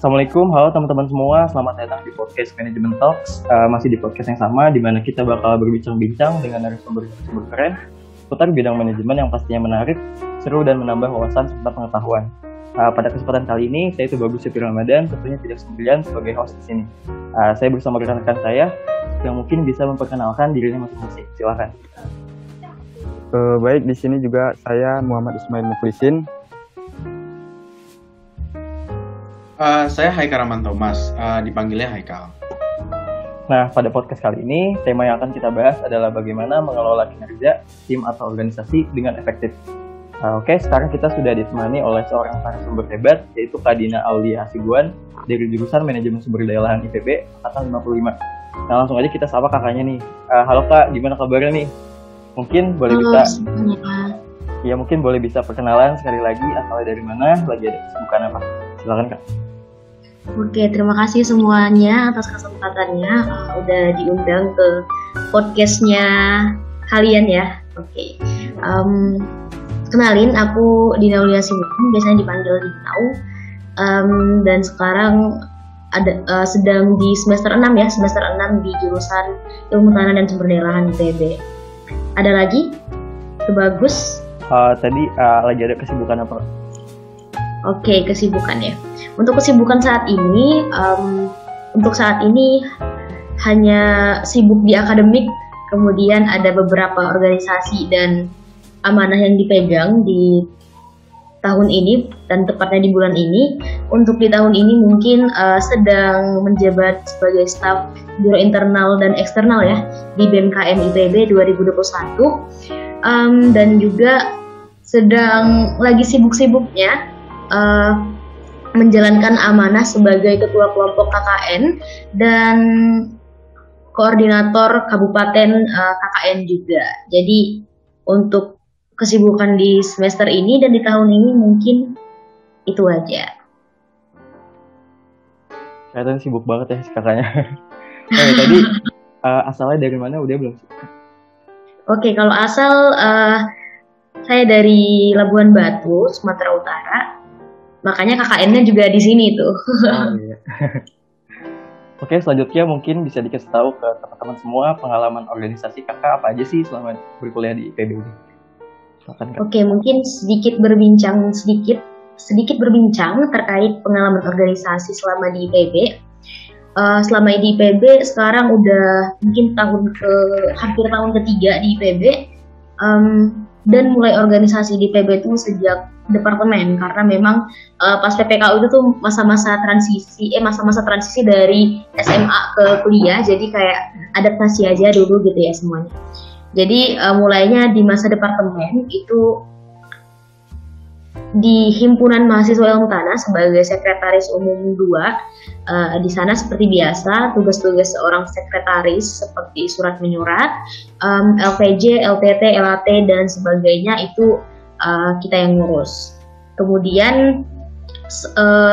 Assalamualaikum, halo teman-teman semua, selamat datang di podcast Management Talks. Masih di podcast yang sama, di mana kita bakal berbincang-bincang dengan narasumber-narasumber keren seputar bidang manajemen yang pastinya menarik, seru, dan menambah wawasan serta pengetahuan. Pada kesempatan kali ini, saya itu Bagus Syafir Ramadan, tentunya tidak sendirian sebagai host di sini. Saya bersama rekan-rekan saya yang mungkin bisa memperkenalkan dirinya masing-masing. Silakan. Baik, di sini juga saya Muhammad Ismail Muflisin. Saya Haikal Rahman Thomas, dipanggilnya Haikal. Nah, pada podcast kali ini, tema yang akan kita bahas adalah bagaimana mengelola kinerja tim atau organisasi dengan efektif. Oke, sekarang kita sudah ditemani oleh seorang narasumber hebat, yaitu Kak Dina Aulia Hasibuan dari jurusan Manajemen Sumber Daya Lahan IPB, angkatan 55. Nah, langsung aja kita sapa kakaknya nih. Halo Kak, gimana kabarnya nih? Mungkin boleh mungkin boleh bisa perkenalan sekali lagi, asalnya dari mana, lagi ada kesibukan apa? Silakan Kak. Oke, terima kasih semuanya atas kesempatannya udah diundang ke podcastnya kalian ya. Oke, kenalin aku Dina Aulia Hasibuan, biasanya dipanggil Dinau, dan sekarang sedang di semester 6 ya, semester 6 di jurusan Ilmu Tanah dan Sumber Daya Lahan IPB. Ada lagi? Itu bagus. Tadi lagi ada kesibukan apa? Oke, kesibukannya. Untuk kesibukan saat ini, hanya sibuk di akademik, kemudian ada beberapa organisasi dan amanah yang dipegang di tahun ini dan tepatnya di bulan ini. Untuk di tahun ini mungkin sedang menjabat sebagai staf Biro Internal dan Eksternal ya di BMKM IPB 2021, dan juga sedang lagi sibuk-sibuknya menjalankan amanah sebagai ketua kelompok KKN dan koordinator kabupaten KKN juga. Jadi untuk kesibukan di semester ini dan di tahun ini mungkin itu aja. Kelihatan sibuk banget ya kakaknya. Tadi asalnya dari mana udah belum? Oke, kalau asal saya dari Labuan Batu, Sumatera Utara. Makanya KKN-nya juga di sini tuh. Oh, iya. Oke, selanjutnya mungkin bisa dikasih tahu ke teman-teman semua pengalaman organisasi kakak apa aja sih selama berkuliah di IPB ini. Silakan, Kak. Oke, mungkin sedikit berbincang terkait pengalaman organisasi selama di IPB. Selama di IPB sekarang udah mungkin hampir tahun ketiga di IPB, dan mulai organisasi di IPB itu sejak departemen, karena memang pas PPKU itu tuh masa-masa transisi dari SMA ke kuliah, jadi kayak adaptasi aja dulu gitu ya semuanya. Jadi mulainya di masa departemen itu di Himpunan Mahasiswa Ilmu Tanah sebagai sekretaris umum 2. Di sana seperti biasa tugas-tugas seorang sekretaris seperti surat menyurat, LPJ, LTT, LAT dan sebagainya itu kita yang ngurus. Kemudian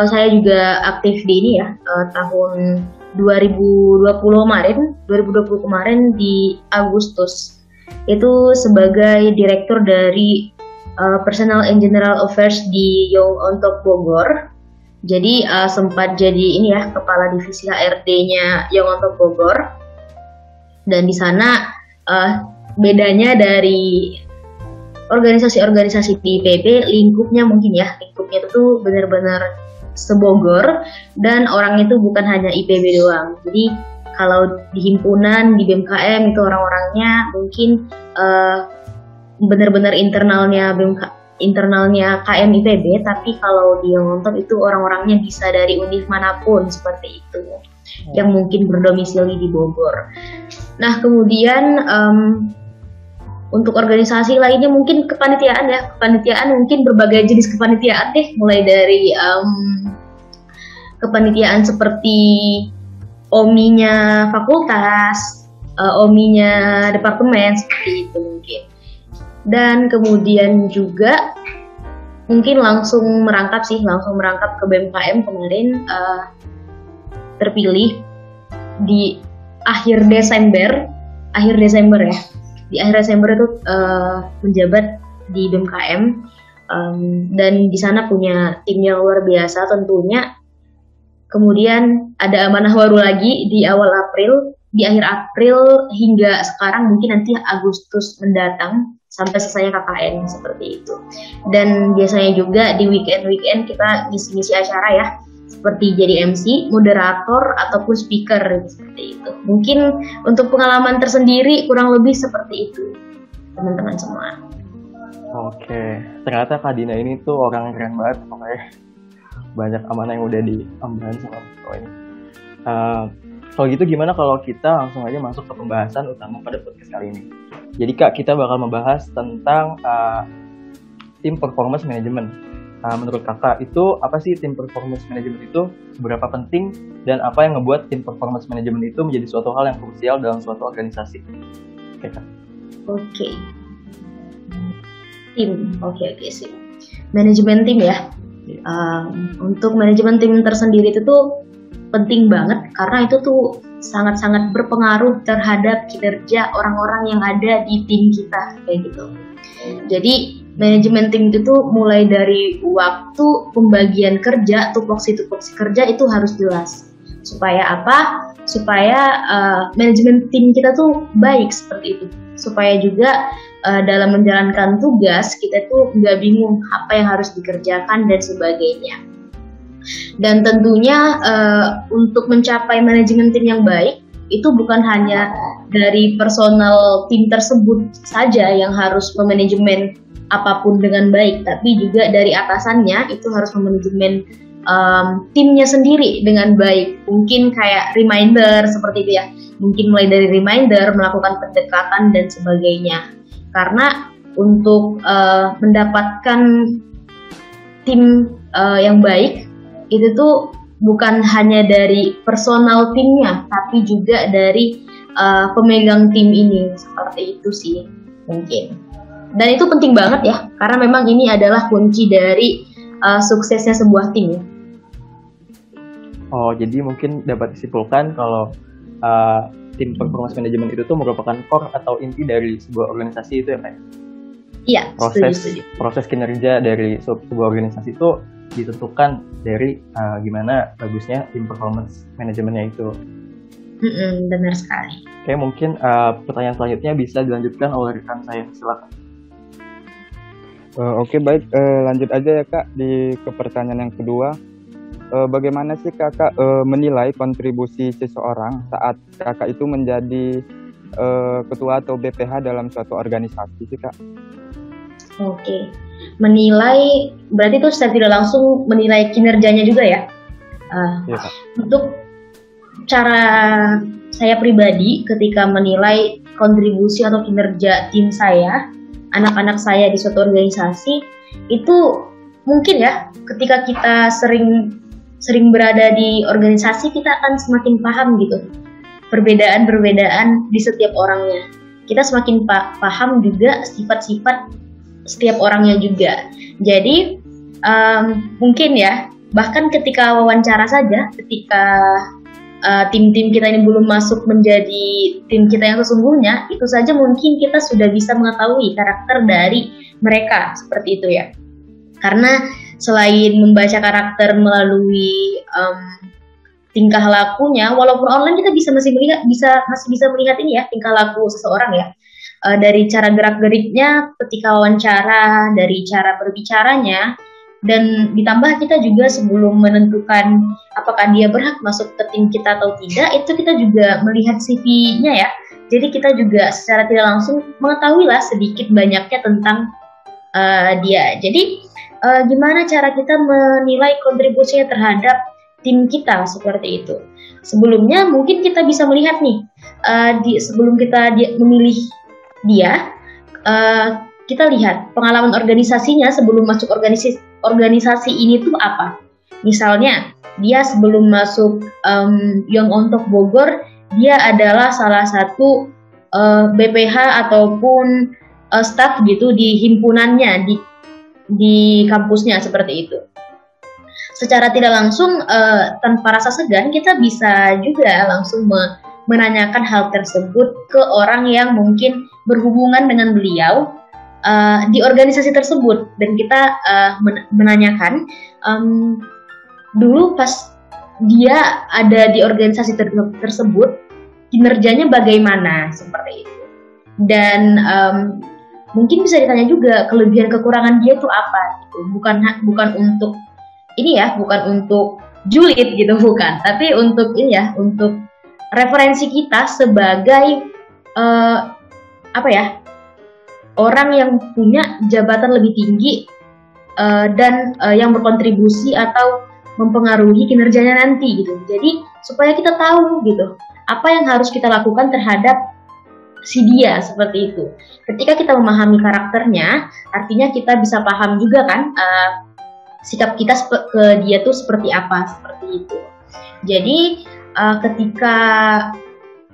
saya juga aktif di ini ya, tahun 2020 kemarin di Agustus itu sebagai direktur dari Personal and General Affairs di Young On Top Bogor. Jadi sempat jadi ini ya, kepala divisi HRD-nya Young On Top Bogor. Dan di sana bedanya dari organisasi-organisasi di IPB, lingkupnya itu tuh benar-benar sebogor, dan orang itu bukan hanya IPB doang. Jadi kalau di himpunan, di BMKM itu orang-orangnya mungkin benar-benar internalnya KM IPB, tapi kalau di yang nonton itu orang-orangnya bisa dari univ manapun seperti itu, yang mungkin berdomisili di Bogor. Nah kemudian untuk organisasi lainnya mungkin kepanitiaan mungkin berbagai jenis kepanitiaan deh, mulai dari kepanitiaan seperti OMI-nya fakultas, OMI-nya departemen seperti itu mungkin. Dan kemudian juga mungkin langsung merangkap ke BMKM kemarin, terpilih di akhir Desember ya. Di akhir Desember itu menjabat di BMKM, dan di sana punya tim yang luar biasa tentunya. kemudian ada amanah baru lagi di awal April, di akhir April hingga sekarang mungkin nanti Agustus mendatang sampai selesai KKN seperti itu. Dan biasanya juga di weekend kita ngisi-ngisi acara ya, seperti jadi MC, moderator, ataupun speaker seperti itu. Mungkin untuk pengalaman tersendiri kurang lebih seperti itu, teman-teman semua. Oke, ternyata Kak Dina ini tuh orang keren banget, pokoknya banyak amanah yang udah diambil sama beliau ini. Kalau gitu gimana kalau kita langsung aja masuk ke pembahasan utama pada podcast kali ini. Jadi Kak, kita bakal membahas tentang tim performance management. Menurut Kakak, itu apa sih tim performance management itu? Seberapa penting? Dan apa yang ngebuat tim performance management itu menjadi suatu hal yang krusial dalam suatu organisasi? Oke, Kak. Oke. Tim, oke sih. Manajemen tim ya. Untuk manajemen tim tersendiri itu tuh penting banget karena itu tuh sangat-sangat berpengaruh terhadap kinerja orang-orang yang ada di tim kita kayak gitu. Jadi manajemen tim itu tuh mulai dari waktu pembagian kerja, tupoksi kerja itu harus jelas. Supaya apa? Supaya manajemen tim kita tuh baik seperti itu. Supaya juga dalam menjalankan tugas kita tuh nggak bingung apa yang harus dikerjakan dan sebagainya. Dan tentunya untuk mencapai manajemen tim yang baik itu bukan hanya dari personal tim tersebut saja yang harus memanajemen apapun dengan baik, tapi juga dari atasannya itu harus memanajemen timnya sendiri dengan baik. Mungkin kayak reminder seperti itu ya, mungkin mulai dari reminder, melakukan pendekatan dan sebagainya. Karena untuk mendapatkan tim yang baik itu tuh bukan hanya dari personal timnya, tapi juga dari pemegang tim ini, seperti itu sih mungkin. Dan itu penting banget ya, karena memang ini adalah kunci dari suksesnya sebuah tim ya. Oh, jadi mungkin dapat disimpulkan kalau tim performance management itu tuh merupakan core atau inti dari sebuah organisasi itu ya, Pak? Iya, proses kinerja dari sebuah organisasi itu ditentukan dari gimana bagusnya tim performance manajemennya itu. Benar sekali. Oke, mungkin pertanyaan selanjutnya bisa dilanjutkan oleh rekan saya, silakan. Oke, baik, lanjut aja ya Kak ke pertanyaan yang kedua. Bagaimana sih Kakak menilai kontribusi seseorang saat Kakak itu menjadi ketua atau BPH dalam suatu organisasi sih Kak? Oke, menilai berarti itu secara tidak langsung menilai kinerjanya juga ya. Iya, Kak. Untuk cara saya pribadi ketika menilai kontribusi atau kinerja tim saya, anak-anak saya di suatu organisasi, itu mungkin ya ketika kita sering berada di organisasi, kita akan semakin paham gitu perbedaan di setiap orangnya. Kita semakin paham juga sifat-sifat setiap orangnya juga. Jadi mungkin ya, bahkan ketika wawancara saja, ketika tim-tim kita ini belum masuk menjadi tim kita yang sesungguhnya, itu saja mungkin kita sudah bisa mengetahui karakter dari mereka seperti itu ya. Karena selain membaca karakter melalui tingkah lakunya, walaupun online kita masih bisa melihat ini ya, tingkah laku seseorang ya. Dari cara gerak-geriknya ketika wawancara, dari cara berbicaranya, dan ditambah kita juga sebelum menentukan apakah dia berhak masuk ke tim kita atau tidak, itu kita juga melihat CV-nya ya. Jadi kita juga secara tidak langsung mengetahui lah sedikit banyaknya tentang dia. Jadi gimana cara kita menilai kontribusinya terhadap tim kita seperti itu. Sebelumnya mungkin kita bisa melihat nih, sebelum kita memilih dia, kita lihat pengalaman organisasinya sebelum masuk organisasi ini tuh apa. Misalnya dia sebelum masuk Young On Top Bogor, dia adalah salah satu BPH ataupun staff gitu di himpunannya di kampusnya seperti itu. Secara tidak langsung tanpa rasa segan kita bisa juga langsung menanyakan hal tersebut ke orang yang mungkin berhubungan dengan beliau di organisasi tersebut, dan kita menanyakan dulu pas dia ada di organisasi tersebut, kinerjanya bagaimana seperti itu. Dan mungkin bisa ditanya juga kelebihan kekurangan dia itu apa gitu. Bukan untuk ini ya, bukan untuk julid gitu, bukan, tapi untuk ini ya, untuk referensi kita sebagai orang yang punya jabatan lebih tinggi dan yang berkontribusi atau mempengaruhi kinerjanya nanti gitu. Jadi supaya kita tahu gitu apa yang harus kita lakukan terhadap si dia seperti itu. Ketika kita memahami karakternya, artinya kita bisa paham juga kan sikap kita ke dia tuh seperti apa, seperti itu. Jadi ketika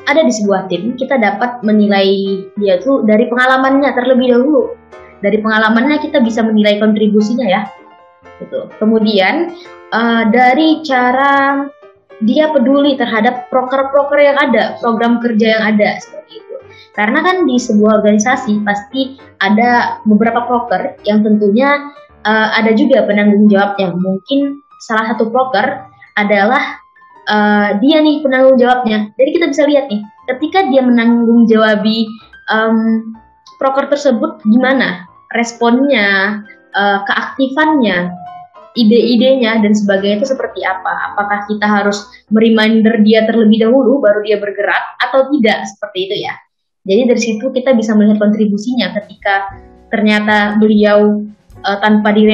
ada di sebuah tim, kita dapat menilai dia tuh dari pengalamannya terlebih dahulu. Dari pengalamannya kita bisa menilai kontribusinya ya. Gitu. Kemudian dari cara dia peduli terhadap proker-proker yang ada, program kerja yang ada seperti itu. Karena kan di sebuah organisasi pasti ada beberapa proker yang tentunya ada juga penanggung jawabnya. Mungkin salah satu proker adalah dia nih penanggung jawabnya. Jadi kita bisa lihat nih, ketika dia menanggung jawabi proker tersebut, gimana responnya, keaktifannya, ide-idenya dan sebagainya itu seperti apa? Apakah kita harus mereminder dia terlebih dahulu baru dia bergerak atau tidak, seperti itu ya. Jadi dari situ kita bisa melihat kontribusinya ketika ternyata beliau tanpa di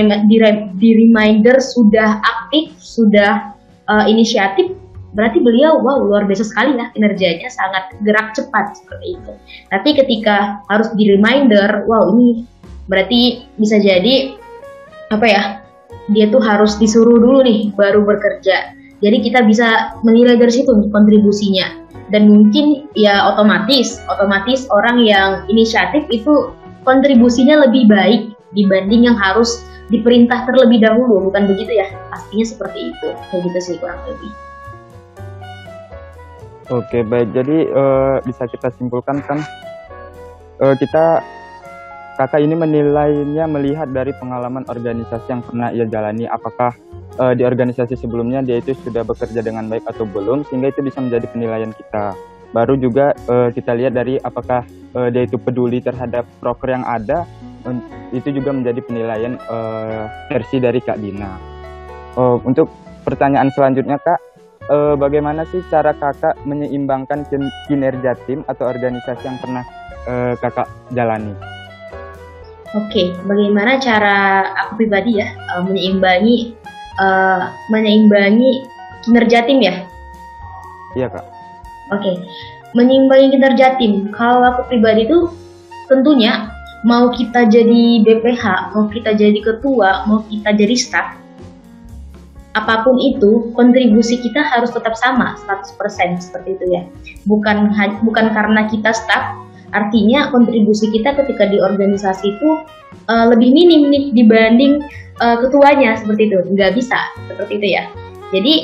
reminder sudah aktif, sudah inisiatif, berarti beliau luar biasa sekali ya, kinerjanya sangat gerak cepat seperti itu. Tapi ketika harus di reminder, ini berarti bisa jadi dia tuh harus disuruh dulu nih baru bekerja. Jadi kita bisa menilai dari situ kontribusinya. Dan mungkin ya otomatis orang yang inisiatif itu kontribusinya lebih baik dibanding yang harus diperintah terlebih dahulu, bukan begitu ya? Pastinya seperti itu. Kayak gitu sih kurang lebih. Oke, baik. Jadi bisa kita simpulkan kan kakak ini menilainya melihat dari pengalaman organisasi yang pernah ia jalani, apakah di organisasi sebelumnya dia itu sudah bekerja dengan baik atau belum, sehingga itu bisa menjadi penilaian kita. Baru juga kita lihat dari apakah dia itu peduli terhadap proker yang ada, itu juga menjadi penilaian versi dari Kak Dina. Untuk pertanyaan selanjutnya Kak, bagaimana sih cara kakak menyeimbangkan kinerja tim atau organisasi yang pernah kakak jalani? Oke, bagaimana cara aku pribadi ya menyeimbangi kinerja tim ya? Iya Kak. Oke, menyeimbangi kinerja tim. Kalau aku pribadi itu tentunya mau kita jadi BPH, mau kita jadi ketua, mau kita jadi staff, apapun itu kontribusi kita harus tetap sama 100% seperti itu ya. Bukan karena kita staff, artinya kontribusi kita ketika di organisasi itu lebih minim nih dibanding ketuanya seperti itu. Nggak bisa seperti itu ya. Jadi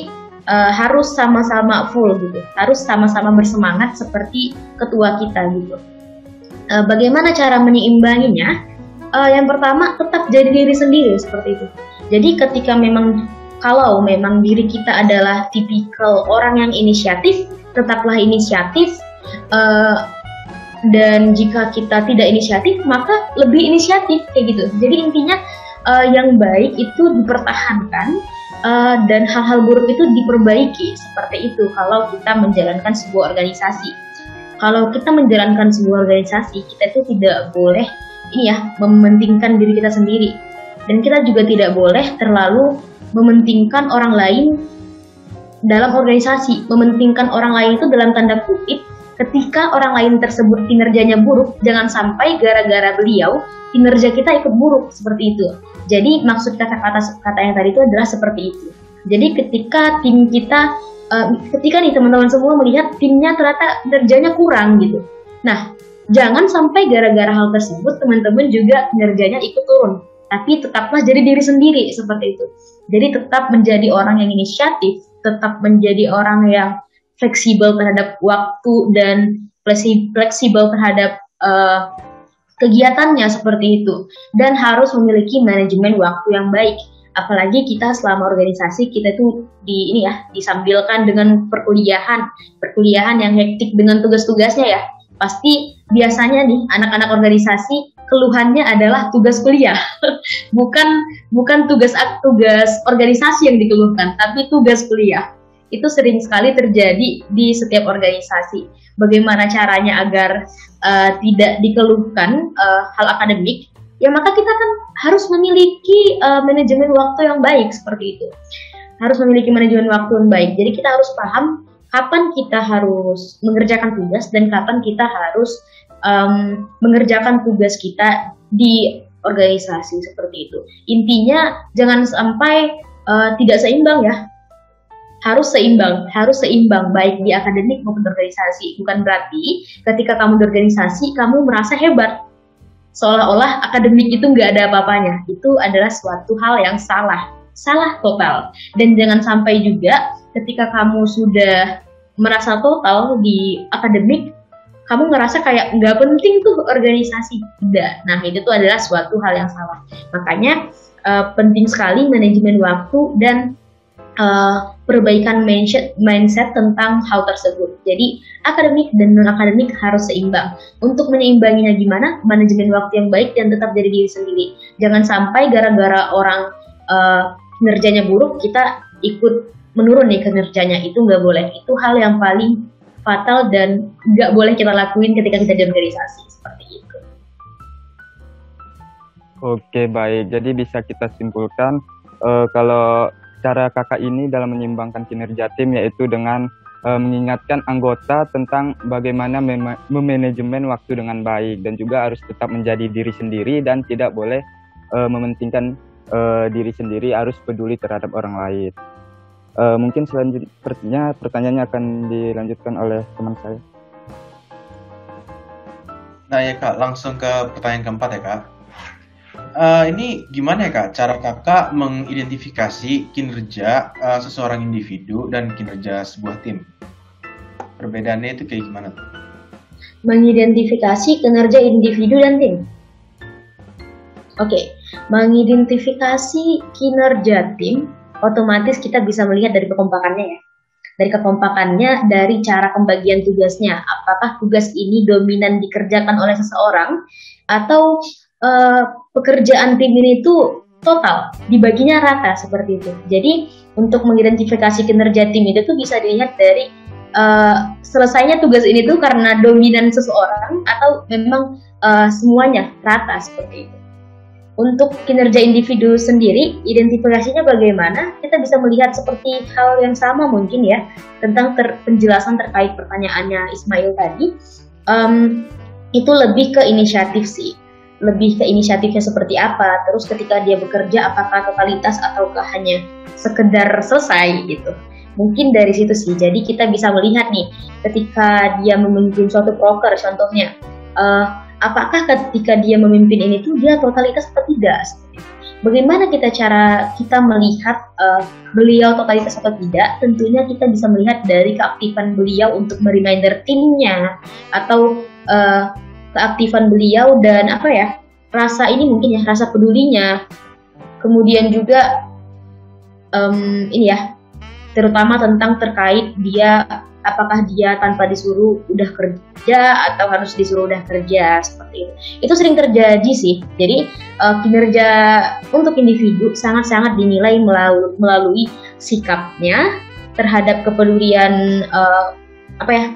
harus sama-sama full gitu, harus sama-sama bersemangat seperti ketua kita gitu. Bagaimana cara menyeimbanginya? Yang pertama tetap jadi diri sendiri seperti itu. Jadi kalau memang diri kita adalah tipikal orang yang inisiatif, tetaplah inisiatif. Dan jika kita tidak inisiatif, maka lebih inisiatif kayak gitu. Jadi intinya yang baik itu dipertahankan dan hal-hal buruk itu diperbaiki seperti itu. Kalau kita menjalankan sebuah organisasi, kalau kita menjalankan sebuah organisasi, kita itu tidak boleh mementingkan diri kita sendiri, dan kita juga tidak boleh terlalu mementingkan orang lain dalam organisasi. Mementingkan orang lain itu dalam tanda kutip. Ketika orang lain tersebut kinerjanya buruk, jangan sampai gara-gara beliau kinerja kita ikut buruk seperti itu. Jadi maksud kata yang tadi itu adalah seperti itu. Jadi ketika tim kita, ketika nih teman-teman semua melihat timnya ternyata kinerjanya kurang gitu. Nah, jangan sampai gara-gara hal tersebut teman-teman juga kinerjanya ikut turun. Tapi tetaplah jadi diri sendiri seperti itu. Jadi tetap menjadi orang yang inisiatif, tetap menjadi orang yang fleksibel terhadap waktu dan fleksibel terhadap kegiatannya seperti itu, dan harus memiliki manajemen waktu yang baik. Apalagi kita selama organisasi kita tuh disambilkan dengan perkuliahan yang hektik dengan tugas-tugasnya ya. Pasti biasanya nih anak-anak organisasi keluhannya adalah tugas kuliah. bukan tugas organisasi yang dikeluhkan, tapi tugas kuliah. Itu sering sekali terjadi di setiap organisasi. Bagaimana caranya agar tidak dikeluhkan hal akademik? Ya maka kita kan harus memiliki manajemen waktu yang baik seperti itu. Harus memiliki manajemen waktu yang baik. Jadi kita harus paham kapan kita harus mengerjakan tugas dan kapan kita harus mengerjakan tugas kita di organisasi seperti itu. Intinya jangan sampai tidak seimbang ya. Harus seimbang baik di akademik maupun organisasi. Bukan berarti ketika kamu berorganisasi kamu merasa hebat, seolah-olah akademik itu nggak ada apa-apanya. Itu adalah suatu hal yang salah total. Dan jangan sampai juga ketika kamu sudah merasa total di akademik, kamu ngerasa kayak nggak penting tuh organisasi. Tidak. Nah itu tuh adalah suatu hal yang salah. Makanya penting sekali manajemen waktu dan perbaikan mindset tentang hal tersebut. Jadi akademik dan non-akademik harus seimbang. Untuk menyeimbanginya gimana? Manajemen waktu yang baik dan tetap jadi diri sendiri. Jangan sampai gara-gara orang kinerjanya buruk kita ikut menurun nih kinerjanya. Itu nggak boleh. Itu hal yang paling fatal dan nggak boleh kita lakuin ketika kita di organisasi seperti itu. Oke, baik. Jadi bisa kita simpulkan kalau cara kakak ini dalam menyeimbangkan kinerja tim yaitu dengan mengingatkan anggota tentang bagaimana memanajemen waktu dengan baik dan juga harus tetap menjadi diri sendiri dan tidak boleh mementingkan diri sendiri, harus peduli terhadap orang lain. Mungkin selanjutnya pertanyaannya akan dilanjutkan oleh teman saya. Nah ya Kak, langsung ke pertanyaan keempat ya Kak. Ini gimana ya Kak, cara Kakak mengidentifikasi kinerja seseorang individu dan kinerja sebuah tim? Perbedaannya itu kayak gimana tuh? Mengidentifikasi kinerja individu dan tim. Oke, mengidentifikasi kinerja tim, otomatis kita bisa melihat dari kekompakannya ya. Dari cara pembagian tugasnya. Apakah tugas ini dominan dikerjakan oleh seseorang atau pekerjaan tim ini tuh total dibaginya rata seperti itu. Jadi untuk mengidentifikasi kinerja tim itu tuh bisa dilihat dari selesainya tugas ini tuh karena dominan seseorang atau memang semuanya rata seperti itu. Untuk kinerja individu sendiri, identifikasinya bagaimana? Kita bisa melihat seperti hal yang sama mungkin ya tentang penjelasan terkait pertanyaannya Ismail tadi. Itu lebih ke inisiatif sih. Lebih ke inisiatifnya seperti apa, terus ketika dia bekerja apakah totalitas ataukah hanya sekedar selesai gitu. Mungkin dari situ sih, jadi kita bisa melihat nih ketika dia memimpin suatu proker contohnya, apakah ketika dia memimpin ini tuh dia totalitas atau tidak. Bagaimana cara kita melihat beliau totalitas atau tidak? Tentunya kita bisa melihat dari keaktifan beliau untuk mereminder timnya atau keaktifan beliau dan rasa ini mungkin ya, rasa pedulinya. Kemudian juga terutama tentang terkait dia apakah dia tanpa disuruh udah kerja atau harus disuruh udah kerja seperti itu. Itu sering terjadi sih. Jadi kinerja untuk individu sangat-sangat dinilai melalui sikapnya terhadap kepedulian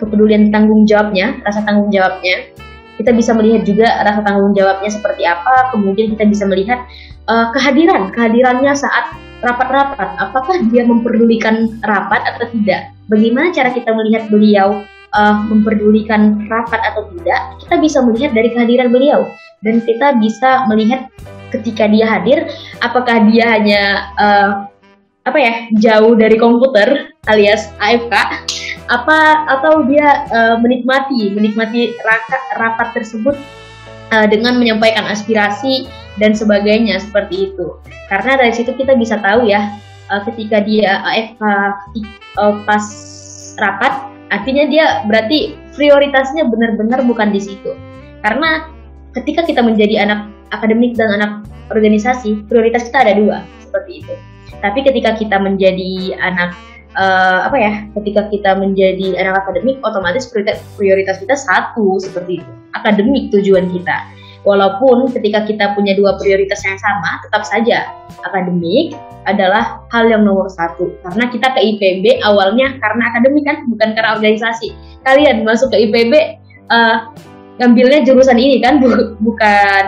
kepedulian tanggung jawabnya, rasa tanggung jawabnya. Kita bisa melihat juga rasa tanggung jawabnya seperti apa, kemudian kita bisa melihat kehadirannya saat rapat-rapat, apakah dia memperdulikan rapat atau tidak. Bagaimana cara kita melihat beliau memperdulikan rapat atau tidak? Kita bisa melihat dari kehadiran beliau, dan kita bisa melihat ketika dia hadir, apakah dia hanya jauh dari komputer alias AFK, atau dia menikmati rapat tersebut dengan menyampaikan aspirasi dan sebagainya seperti itu. Karena dari situ kita bisa tahu ya, ketika dia AFK pas rapat, artinya dia berarti prioritasnya benar-benar bukan di situ. Karena ketika kita menjadi anak akademik dan anak organisasi, prioritas kita ada dua seperti itu. Tapi ketika kita menjadi anak ketika kita menjadi anak akademik, otomatis prioritas kita satu seperti itu, akademik tujuan kita. Walaupun ketika kita punya dua prioritas yang sama, tetap saja akademik adalah hal yang nomor satu. Karena kita ke IPB awalnya karena akademik kan, bukan karena organisasi. Kalian masuk ke IPB ngambilnya jurusan ini kan, bukan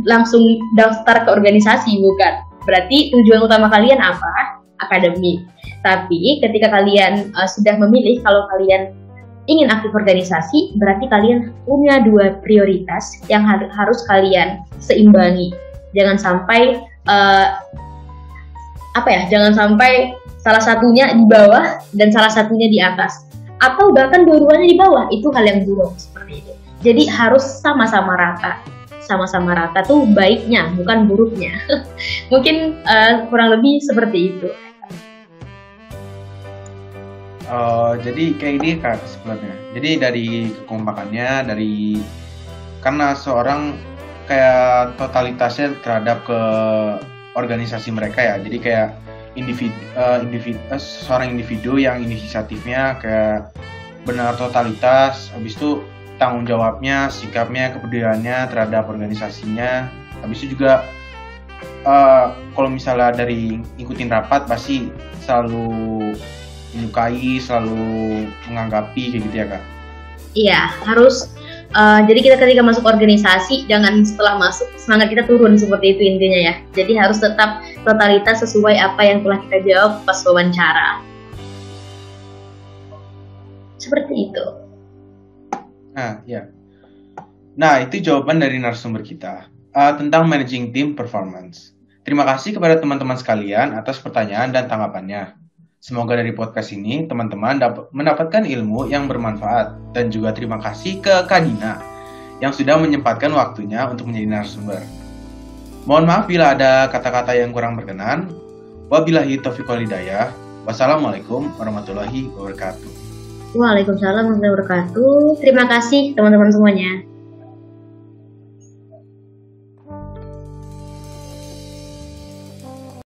langsung daftar ke organisasi, bukan. Berarti tujuan utama kalian apa? Akademik. Tapi ketika kalian sudah memilih kalau kalian ingin aktif organisasi, berarti kalian punya dua prioritas yang harus kalian seimbangi. Jangan sampai jangan sampai salah satunya di bawah dan salah satunya di atas, atau bahkan dua-duanya di bawah. Itu hal yang buruk seperti itu. Jadi harus sama-sama rata. Sama-sama rata tuh baiknya, bukan buruknya. Mungkin kurang lebih seperti itu. Jadi kayak ini Kak sebenarnya. Jadi dari kekompakannya, karena seorang kayak totalitasnya terhadap ke organisasi mereka ya. Jadi kayak seorang individu yang inisiatifnya kayak benar totalitas, habis itu tanggung jawabnya, sikapnya, kepeduliannya terhadap organisasinya. Habis itu juga kalau misalnya dari ikutin rapat pasti selalu menyukai, selalu menganggapi kayak gitu ya Kak? Iya, harus. Jadi kita ketika masuk organisasi, jangan setelah masuk semangat kita turun, seperti itu intinya ya. Jadi harus tetap totalitas sesuai apa yang telah kita jawab pas wawancara. Seperti itu. Nah, itu jawaban dari narasumber kita tentang managing team performance. Terima kasih kepada teman-teman sekalian atas pertanyaan dan tanggapannya. Semoga dari podcast ini teman-teman mendapatkan ilmu yang bermanfaat, dan juga terima kasih ke Kak Dina yang sudah menyempatkan waktunya untuk menjadi narasumber. Mohon maaf bila ada kata-kata yang kurang berkenan. Wabillahi taufiq wal hidayah. Wassalamualaikum warahmatullahi wabarakatuh. Waalaikumsalam warahmatullahi wabarakatuh. Terima kasih teman-teman semuanya.